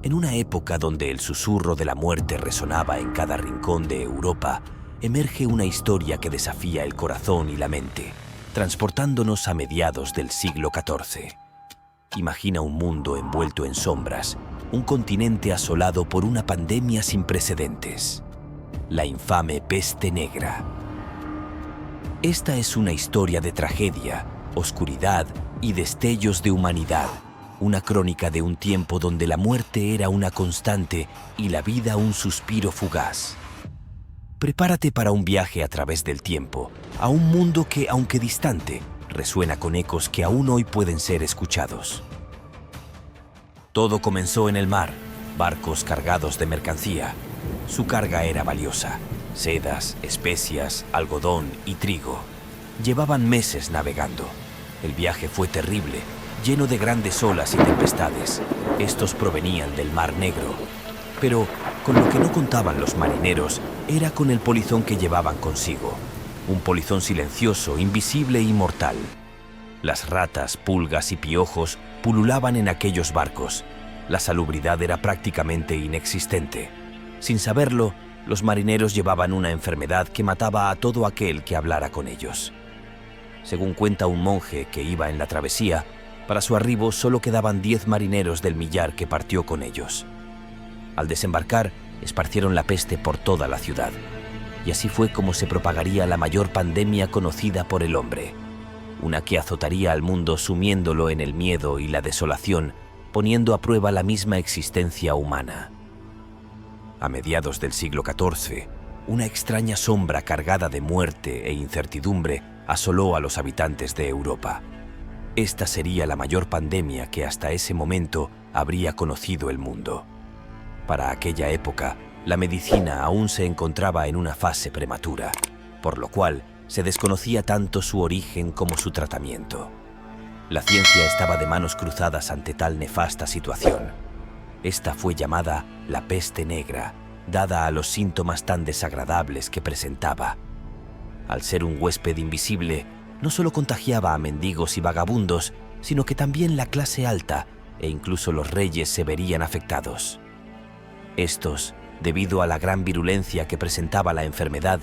En una época donde el susurro de la muerte resonaba en cada rincón de Europa, emerge una historia que desafía el corazón y la mente, transportándonos a mediados del siglo XIV. Imagina un mundo envuelto en sombras, un continente asolado por una pandemia sin precedentes, la infame peste negra. Esta es una historia de tragedia, oscuridad y destellos de humanidad, una crónica de un tiempo donde la muerte era una constante y la vida un suspiro fugaz. Prepárate para un viaje a través del tiempo, a un mundo que, aunque distante, resuena con ecos que aún hoy pueden ser escuchados. Todo comenzó en el mar, barcos cargados de mercancía. Su carga era valiosa: sedas, especias, algodón y trigo. Llevaban meses navegando. El viaje fue terrible, lleno de grandes olas y tempestades. Estos provenían del Mar Negro. Pero con lo que no contaban los marineros era con el polizón que llevaban consigo. Un polizón silencioso, invisible y mortal. Las ratas, pulgas y piojos pululaban en aquellos barcos. La salubridad era prácticamente inexistente. Sin saberlo, los marineros llevaban una enfermedad que mataba a todo aquel que hablara con ellos. Según cuenta un monje que iba en la travesía, para su arribo solo quedaban 10 marineros del millar que partió con ellos. Al desembarcar, esparcieron la peste por toda la ciudad. Y así fue como se propagaría la mayor pandemia conocida por el hombre. Una que azotaría al mundo sumiéndolo en el miedo y la desolación, poniendo a prueba la misma existencia humana. A mediados del siglo XIV, una extraña sombra cargada de muerte e incertidumbre asoló a los habitantes de Europa. Esta sería la mayor pandemia que hasta ese momento habría conocido el mundo. Para aquella época, la medicina aún se encontraba en una fase prematura, por lo cual se desconocía tanto su origen como su tratamiento. La ciencia estaba de manos cruzadas ante tal nefasta situación. Esta fue llamada la peste negra, dada a los síntomas tan desagradables que presentaba. Al ser un huésped invisible, no solo contagiaba a mendigos y vagabundos, sino que también la clase alta e incluso los reyes se verían afectados. Estos, debido a la gran virulencia que presentaba la enfermedad,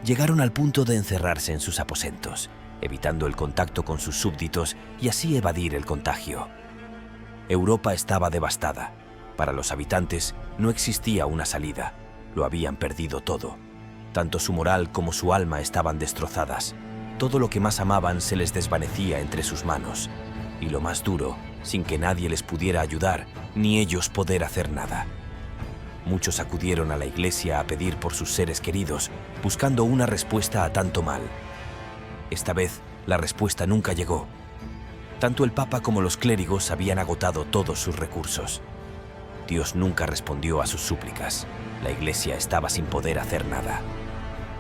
llegaron al punto de encerrarse en sus aposentos, evitando el contacto con sus súbditos y así evadir el contagio. Europa estaba devastada. Para los habitantes no existía una salida. Lo habían perdido todo. Tanto su moral como su alma estaban destrozadas. Todo lo que más amaban se les desvanecía entre sus manos. Y lo más duro, sin que nadie les pudiera ayudar, ni ellos poder hacer nada. Muchos acudieron a la iglesia a pedir por sus seres queridos, buscando una respuesta a tanto mal. Esta vez, la respuesta nunca llegó. Tanto el Papa como los clérigos habían agotado todos sus recursos. Dios nunca respondió a sus súplicas. La iglesia estaba sin poder hacer nada.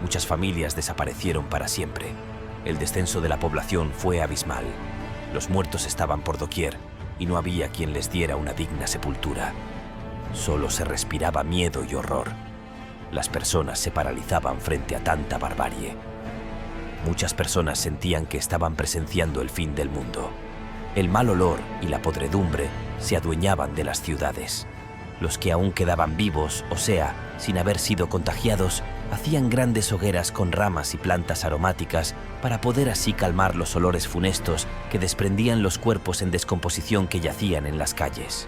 Muchas familias desaparecieron para siempre. El descenso de la población fue abismal. Los muertos estaban por doquier y no había quien les diera una digna sepultura. Solo se respiraba miedo y horror. Las personas se paralizaban frente a tanta barbarie. Muchas personas sentían que estaban presenciando el fin del mundo. El mal olor y la podredumbre se adueñaban de las ciudades. Los que aún quedaban vivos, o sea, sin haber sido contagiados, hacían grandes hogueras con ramas y plantas aromáticas para poder así calmar los olores funestos que desprendían los cuerpos en descomposición que yacían en las calles.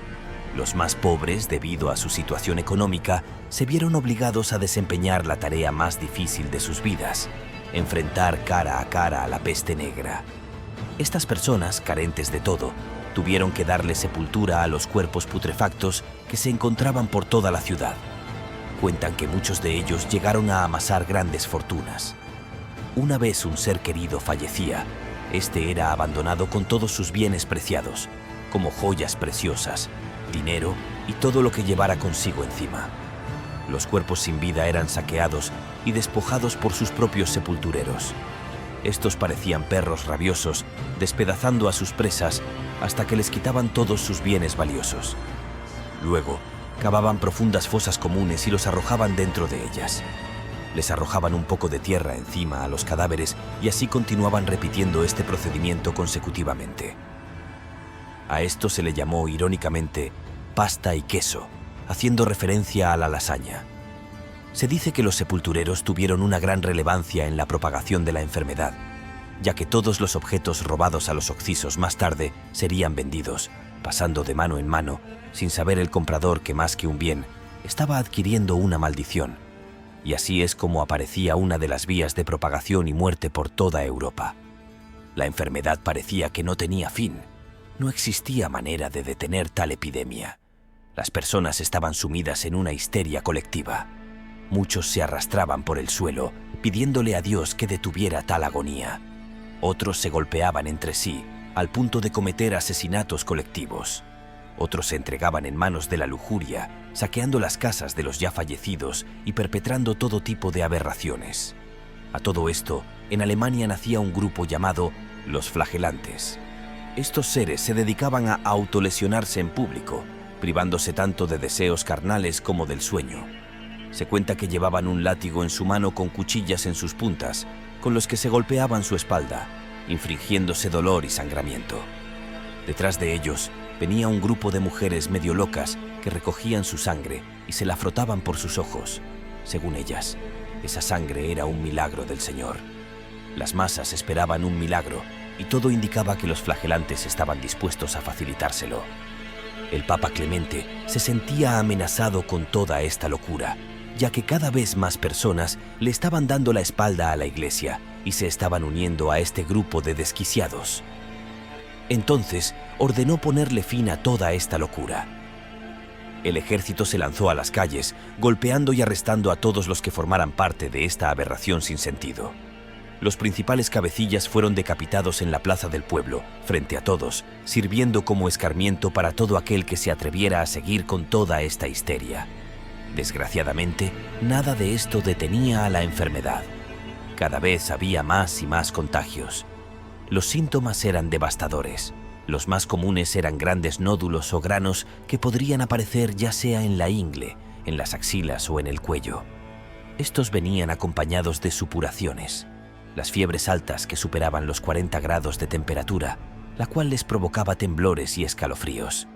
Los más pobres, debido a su situación económica, se vieron obligados a desempeñar la tarea más difícil de sus vidas: enfrentar cara a cara a la peste negra. Estas personas, carentes de todo, tuvieron que darle sepultura a los cuerpos putrefactos que se encontraban por toda la ciudad. Cuentan que muchos de ellos llegaron a amasar grandes fortunas. Una vez un ser querido fallecía, este era abandonado con todos sus bienes preciados, como joyas preciosas, dinero y todo lo que llevara consigo encima. Los cuerpos sin vida eran saqueados y despojados por sus propios sepultureros. Estos parecían perros rabiosos, despedazando a sus presas hasta que les quitaban todos sus bienes valiosos. Luego, cavaban profundas fosas comunes y los arrojaban dentro de ellas. Les arrojaban un poco de tierra encima a los cadáveres y así continuaban repitiendo este procedimiento consecutivamente. A esto se le llamó, irónicamente, pasta y queso, haciendo referencia a la lasaña. Se dice que los sepultureros tuvieron una gran relevancia en la propagación de la enfermedad, ya que todos los objetos robados a los occisos más tarde serían vendidos, pasando de mano en mano, sin saber el comprador que más que un bien, estaba adquiriendo una maldición. Y así es como aparecía una de las vías de propagación y muerte por toda Europa. La enfermedad parecía que no tenía fin. No existía manera de detener tal epidemia. Las personas estaban sumidas en una histeria colectiva. Muchos se arrastraban por el suelo, pidiéndole a Dios que detuviera tal agonía. Otros se golpeaban entre sí, al punto de cometer asesinatos colectivos. Otros se entregaban en manos de la lujuria, saqueando las casas de los ya fallecidos y perpetrando todo tipo de aberraciones. A todo esto, en Alemania nacía un grupo llamado los flagelantes. Estos seres se dedicaban a autolesionarse en público, privándose tanto de deseos carnales como del sueño. Se cuenta que llevaban un látigo en su mano con cuchillas en sus puntas, con los que se golpeaban su espalda, infligiéndose dolor y sangramiento. Detrás de ellos venía un grupo de mujeres medio locas que recogían su sangre y se la frotaban por sus ojos. Según ellas, esa sangre era un milagro del Señor. Las masas esperaban un milagro y todo indicaba que los flagelantes estaban dispuestos a facilitárselo. El Papa Clemente se sentía amenazado con toda esta locura, ya que cada vez más personas le estaban dando la espalda a la Iglesia y se estaban uniendo a este grupo de desquiciados. Entonces ordenó ponerle fin a toda esta locura. El ejército se lanzó a las calles, golpeando y arrestando a todos los que formaran parte de esta aberración sin sentido. Los principales cabecillas fueron decapitados en la plaza del pueblo, frente a todos, sirviendo como escarmiento para todo aquel que se atreviera a seguir con toda esta histeria. Desgraciadamente, nada de esto detenía a la enfermedad. Cada vez había más y más contagios. Los síntomas eran devastadores. Los más comunes eran grandes nódulos o granos que podrían aparecer ya sea en la ingle, en las axilas o en el cuello. Estos venían acompañados de supuraciones, las fiebres altas que superaban los 40 grados de temperatura, la cual les provocaba temblores y escalofríos.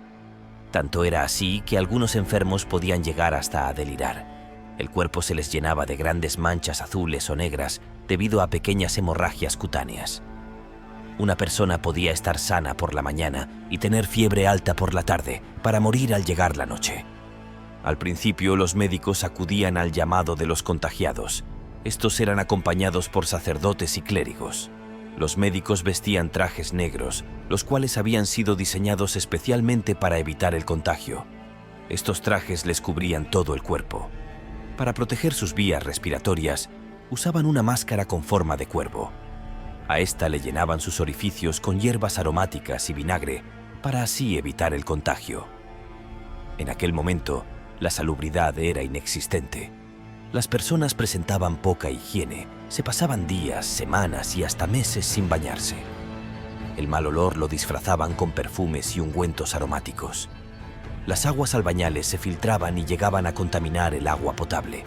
Tanto era así que algunos enfermos podían llegar hasta a delirar. El cuerpo se les llenaba de grandes manchas azules o negras debido a pequeñas hemorragias cutáneas. Una persona podía estar sana por la mañana y tener fiebre alta por la tarde para morir al llegar la noche. Al principio, los médicos acudían al llamado de los contagiados. Estos eran acompañados por sacerdotes y clérigos. Los médicos vestían trajes negros, los cuales habían sido diseñados especialmente para evitar el contagio. Estos trajes les cubrían todo el cuerpo. Para proteger sus vías respiratorias, usaban una máscara con forma de cuervo. A esta le llenaban sus orificios con hierbas aromáticas y vinagre para así evitar el contagio. En aquel momento, la salubridad era inexistente. Las personas presentaban poca higiene, se pasaban días, semanas y hasta meses sin bañarse. El mal olor lo disfrazaban con perfumes y ungüentos aromáticos. Las aguas albañales se filtraban y llegaban a contaminar el agua potable.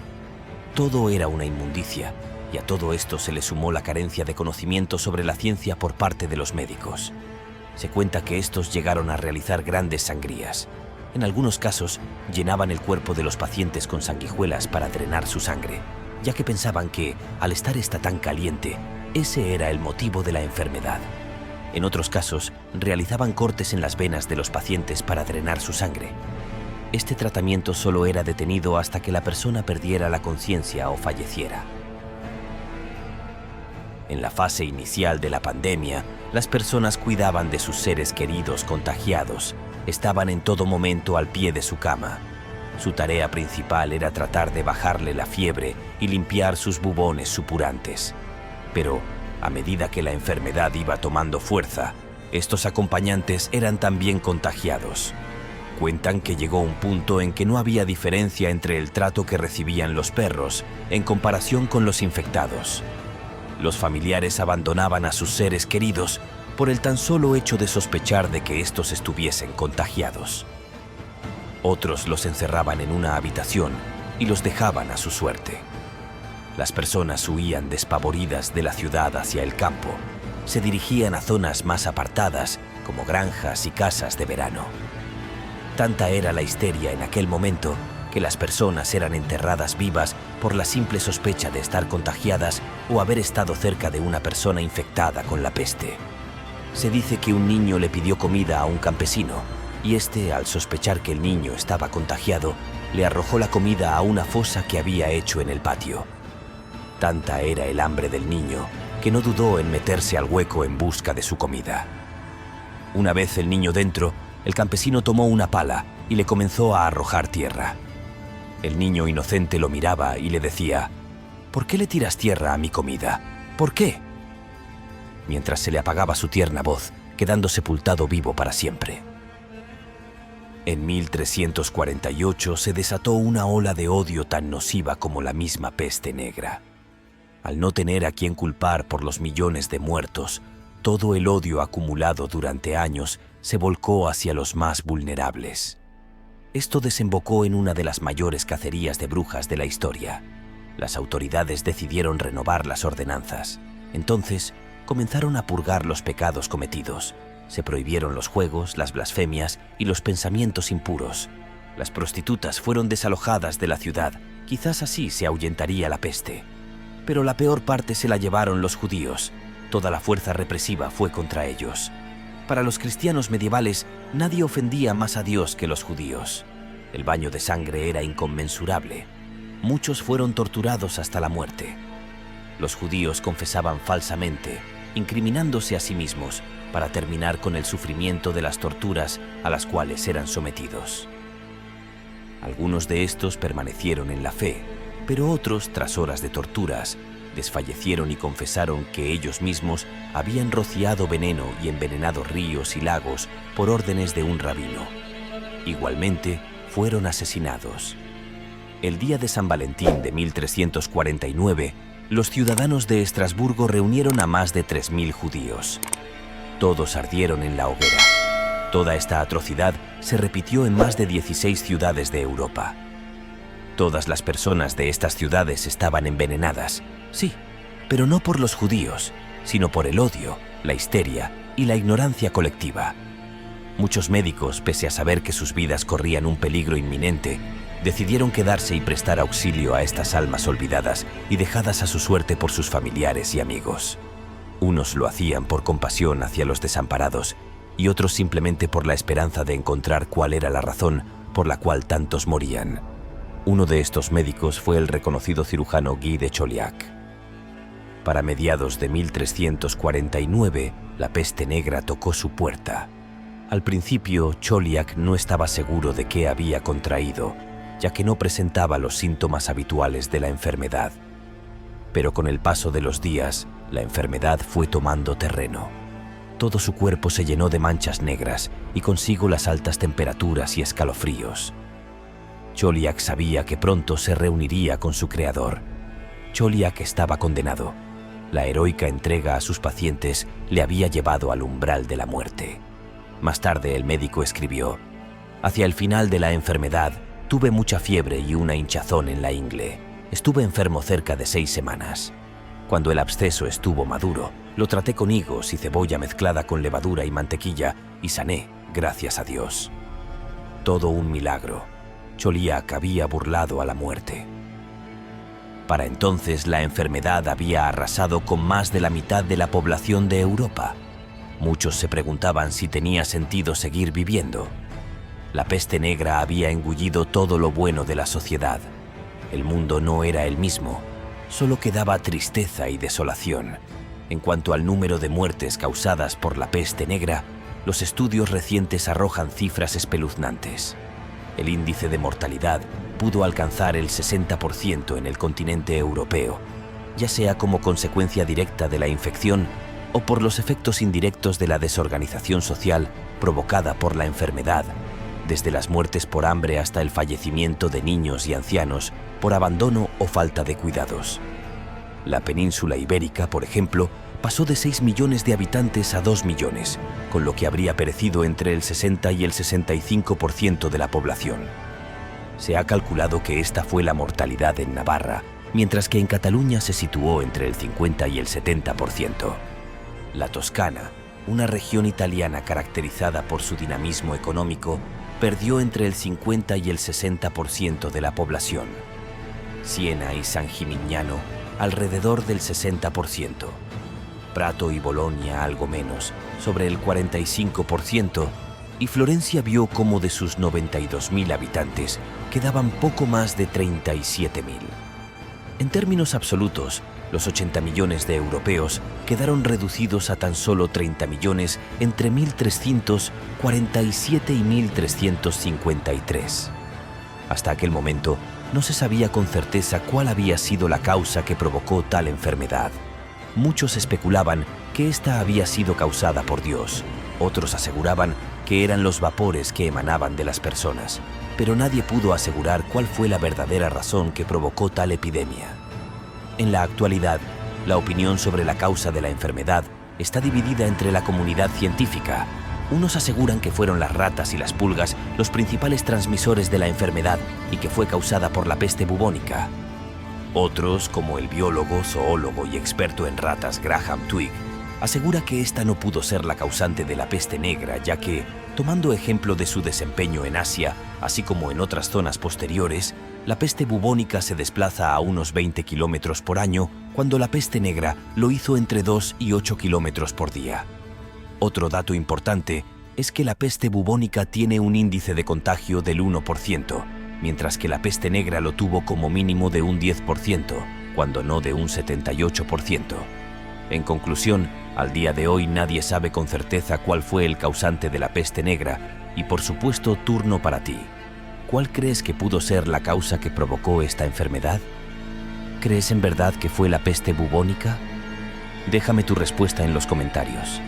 Todo era una inmundicia, y a todo esto se le sumó la carencia de conocimiento sobre la ciencia por parte de los médicos. Se cuenta que estos llegaron a realizar grandes sangrías. En algunos casos, llenaban el cuerpo de los pacientes con sanguijuelas para drenar su sangre, ya que pensaban que, al estar esta tan caliente, ese era el motivo de la enfermedad. En otros casos, realizaban cortes en las venas de los pacientes para drenar su sangre. Este tratamiento solo era detenido hasta que la persona perdiera la conciencia o falleciera. En la fase inicial de la pandemia, las personas cuidaban de sus seres queridos contagiados. Estaban en todo momento al pie de su cama. Su tarea principal era tratar de bajarle la fiebre y limpiar sus bubones supurantes. Pero, a medida que la enfermedad iba tomando fuerza, estos acompañantes eran también contagiados. Cuentan que llegó un punto en que no había diferencia entre el trato que recibían los perros en comparación con los infectados. Los familiares abandonaban a sus seres queridos por el tan solo hecho de sospechar de que estos estuviesen contagiados. Otros los encerraban en una habitación y los dejaban a su suerte. Las personas huían despavoridas de la ciudad hacia el campo. Se dirigían a zonas más apartadas, como granjas y casas de verano. Tanta era la histeria en aquel momento que las personas eran enterradas vivas por la simple sospecha de estar contagiadas o haber estado cerca de una persona infectada con la peste. Se dice que un niño le pidió comida a un campesino y este, al sospechar que el niño estaba contagiado, le arrojó la comida a una fosa que había hecho en el patio. Tanta era el hambre del niño que no dudó en meterse al hueco en busca de su comida. Una vez el niño dentro, el campesino tomó una pala y le comenzó a arrojar tierra. El niño inocente lo miraba y le decía: «¿Por qué le tiras tierra a mi comida? ¿Por qué?», mientras se le apagaba su tierna voz, quedando sepultado vivo para siempre. En 1348 se desató una ola de odio tan nociva como la misma peste negra. Al no tener a quien culpar por los millones de muertos, todo el odio acumulado durante años se volcó hacia los más vulnerables. Esto desembocó en una de las mayores cacerías de brujas de la historia. Las autoridades decidieron renovar las ordenanzas. Entonces, comenzaron a purgar los pecados cometidos. Se prohibieron los juegos, las blasfemias y los pensamientos impuros. Las prostitutas fueron desalojadas de la ciudad. Quizás así se ahuyentaría la peste. Pero la peor parte se la llevaron los judíos. Toda la fuerza represiva fue contra ellos. Para los cristianos medievales, nadie ofendía más a Dios que los judíos. El baño de sangre era inconmensurable. Muchos fueron torturados hasta la muerte. Los judíos confesaban falsamente, incriminándose a sí mismos, para terminar con el sufrimiento de las torturas a las cuales eran sometidos. Algunos de estos permanecieron en la fe, pero otros, tras horas de torturas, desfallecieron y confesaron que ellos mismos habían rociado veneno y envenenado ríos y lagos por órdenes de un rabino. Igualmente, fueron asesinados. El día de San Valentín de 1349, los ciudadanos de Estrasburgo reunieron a más de 3000 judíos. Todos ardieron en la hoguera. Toda esta atrocidad se repitió en más de 16 ciudades de Europa. Todas las personas de estas ciudades estaban envenenadas, sí, pero no por los judíos, sino por el odio, la histeria y la ignorancia colectiva. Muchos médicos, pese a saber que sus vidas corrían un peligro inminente, decidieron quedarse y prestar auxilio a estas almas olvidadas y dejadas a su suerte por sus familiares y amigos. Unos lo hacían por compasión hacia los desamparados y otros simplemente por la esperanza de encontrar cuál era la razón por la cual tantos morían. Uno de estos médicos fue el reconocido cirujano Guy de Chauliac. Para mediados de 1349, la peste negra tocó su puerta. Al principio, Chauliac no estaba seguro de qué había contraído, ya que no presentaba los síntomas habituales de la enfermedad. Pero con el paso de los días, la enfermedad fue tomando terreno. Todo su cuerpo se llenó de manchas negras y consigo las altas temperaturas y escalofríos. Chauliac sabía que pronto se reuniría con su creador. Chauliac estaba condenado. La heroica entrega a sus pacientes le había llevado al umbral de la muerte. Más tarde el médico escribió: «Hacia el final de la enfermedad, tuve mucha fiebre y una hinchazón en la ingle. Estuve enfermo cerca de 6 semanas. Cuando el absceso estuvo maduro, lo traté con higos y cebolla mezclada con levadura y mantequilla y sané, gracias a Dios». Todo un milagro. Chauliac había burlado a la muerte. Para entonces la enfermedad había arrasado con más de la mitad de la población de Europa. Muchos se preguntaban si tenía sentido seguir viviendo. La peste negra había engullido todo lo bueno de la sociedad. El mundo no era el mismo, solo quedaba tristeza y desolación. En cuanto al número de muertes causadas por la peste negra, los estudios recientes arrojan cifras espeluznantes. El índice de mortalidad pudo alcanzar el 60% en el continente europeo, ya sea como consecuencia directa de la infección o por los efectos indirectos de la desorganización social provocada por la enfermedad, desde las muertes por hambre hasta el fallecimiento de niños y ancianos por abandono o falta de cuidados. La península ibérica, por ejemplo, pasó de 6 millones de habitantes a 2 millones, con lo que habría perecido entre el 60 y el 65% de la población. Se ha calculado que esta fue la mortalidad en Navarra, mientras que en Cataluña se situó entre el 50 y el 70%. La Toscana, una región italiana caracterizada por su dinamismo económico, perdió entre el 50 y el 60% de la población. Siena y San Gimignano, alrededor del 60%. Prato y Bolonia algo menos, sobre el 45%, y Florencia vio cómo de sus 92.000 habitantes quedaban poco más de 37.000. En términos absolutos, los 80 millones de europeos quedaron reducidos a tan solo 30 millones entre 1347 y 1353. Hasta aquel momento, no se sabía con certeza cuál había sido la causa que provocó tal enfermedad. Muchos especulaban que esta había sido causada por Dios. Otros aseguraban que eran los vapores que emanaban de las personas, pero nadie pudo asegurar cuál fue la verdadera razón que provocó tal epidemia. En la actualidad, la opinión sobre la causa de la enfermedad está dividida entre la comunidad científica. Unos aseguran que fueron las ratas y las pulgas los principales transmisores de la enfermedad y que fue causada por la peste bubónica. Otros, como el biólogo, zoólogo y experto en ratas Graham Twigg, asegura que esta no pudo ser la causante de la peste negra, ya que, tomando ejemplo de su desempeño en Asia, así como en otras zonas posteriores, la peste bubónica se desplaza a unos 20 kilómetros por año, cuando la peste negra lo hizo entre 2 y 8 kilómetros por día. Otro dato importante es que la peste bubónica tiene un índice de contagio del 1%, mientras que la peste negra lo tuvo como mínimo de un 10%, cuando no de un 78%. En conclusión, al día de hoy nadie sabe con certeza cuál fue el causante de la peste negra y, por supuesto, turno para ti. ¿Cuál crees que pudo ser la causa que provocó esta enfermedad? ¿Crees en verdad que fue la peste bubónica? Déjame tu respuesta en los comentarios.